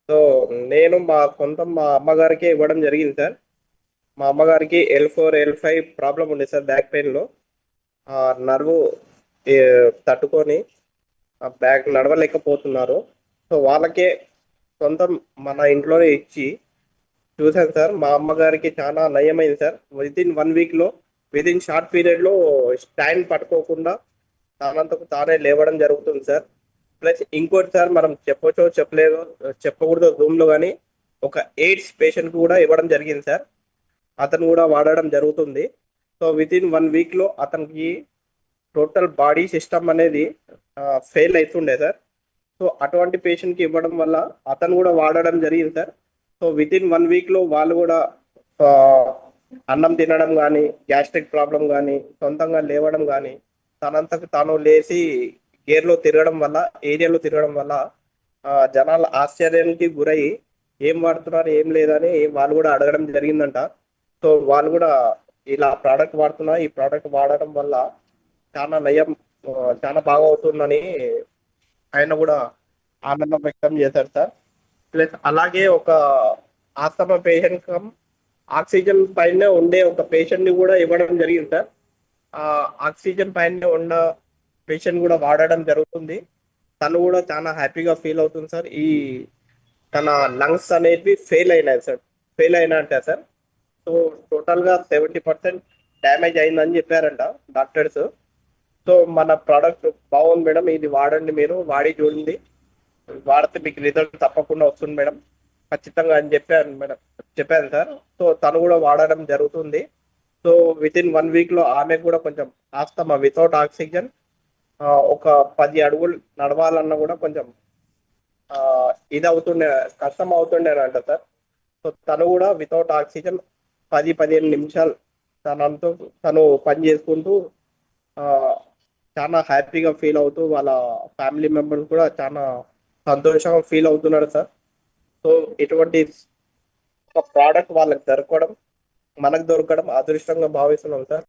So నేను మా అమ్మగారికి ఇవ్వడం జరిగింది సార్. మా అమ్మగారికి L4, L5 ప్రాబ్లం ఉంది సార్, బ్యాక్ పెయిన్లో. ఆ నర్వు ఏ, తట్టుకొని ఆ బ్యాక్ నడవలేకపోతున్నారు. సో వాళ్ళకే సొంతం మన ఇంట్లోనే ఇచ్చి చూశాను సార్. మా అమ్మగారికి చాలా నయమైంది సార్. విత్ ఇన్ 1 వీక్లో, విత్ ఇన్ షార్ట్ పీరియడ్లో స్టాండ్ పట్టుకోకుండా తానంతకు తానే లేవడం జరుగుతుంది సార్. ప్లస్ ఇంకోటి సార్, మనం చెప్పొచ్చో చెప్పలేదో చెప్పకూడదో జూమ్లో కానీ, ఒక ఎయిడ్స్ పేషెంట్ కూడా ఇవ్వడం జరిగింది సార్. అతను కూడా వాడడం జరుగుతుంది. సో విత్ ఇన్ 1 వీక్లో అతనికి టోటల్ బాడీ సిస్టమ్ అనేది ఫెయిల్ అవుతుండే సార్. సో అటువంటి పేషెంట్కి ఇవ్వడం వల్ల అతను కూడా వాడడం జరిగింది సార్. సో విత్ ఇన్ 1 వీక్లో వాళ్ళు కూడా ఆ, అన్నం తినడం కానీ, గ్యాస్ట్రిక్ ప్రాబ్లం కానీ, సొంతంగా లేవడం కానీ, తనంతకు తాను లేచి గేర్లో తిరగడం వల్ల, ఏరియాలో తిరగడం వల్ల జనాల ఆశ్చర్యానికి గురై ఏం వాడుతున్నారు ఏం లేదని వాళ్ళు కూడా అడగడం జరిగిందంట. సో వాళ్ళు కూడా ఇలా ప్రోడక్ట్ వాడుతున్నా, ఈ ప్రోడక్ట్ వాడడం వల్ల చాలా నయం, ఆ, చాలా బాగా అవుతుందని ఆయన కూడా ఆనందం వ్యక్తం చేశారు సార్. ప్లస్ అలాగే ఒక ఆస్తమా పేషెంట్ కమ్ ఆక్సిజన్ పైన ఉండే ఒక పేషెంట్ ని కూడా ఇవ్వడం జరిగింది సార్. ఆ ఆక్సిజన్ పైన ఉన్న పేషెంట్ కూడా వాడడం జరుగుతుంది. తను కూడా చాలా హ్యాపీగా ఫీల్ అవుతుంది సార్. తన లంగ్స్ అనేవి ఫెయిల్ అయినాయి సార్, ఫెయిల్ అయినట్టే సార్. సో టోటల్గా 70% డ్యామేజ్ అయిందని చెప్పారంట డాక్టర్స్. సో మన ప్రోడక్ట్ బాగుంది మేడం, ఇది వాడండి, మీరు వాడి చూడండి, వాడితే మీకు రిజల్ట్ తప్పకుండా వస్తుంది మేడం, ఖచ్చితంగా అని చెప్పాను సార్. సో తను కూడా వాడడం జరుగుతుంది. సో విత్ ఇన్ 1 వీక్లో ఆమె కూడా కొంచెం ఆస్తమా వితౌట్ ఆక్సిజన్ ఒక 10 అడుగులు నడవాలన్నా కూడా కొంచెం ఆ, ఇది అవుతుండే, కష్టం అవుతుండేనంట సార్. సో తను కూడా వితౌట్ ఆక్సిజన్ 10-15 నిమిషాలు తనంతో తను పని చేసుకుంటూ ఆ, చాలా హ్యాపీగా ఫీల్ అవుతూ వాళ్ళ ఫ్యామిలీ మెంబర్స్ కూడా చాలా సంతోషంగా ఫీల్ అవుతున్నారు సార్. సో ఇటువంటి ఒక ప్రోడక్ట్ వాళ్ళకి దొరకడం, మనకు దొరకడం అదృష్టంగా భావిస్తున్నాం సార్.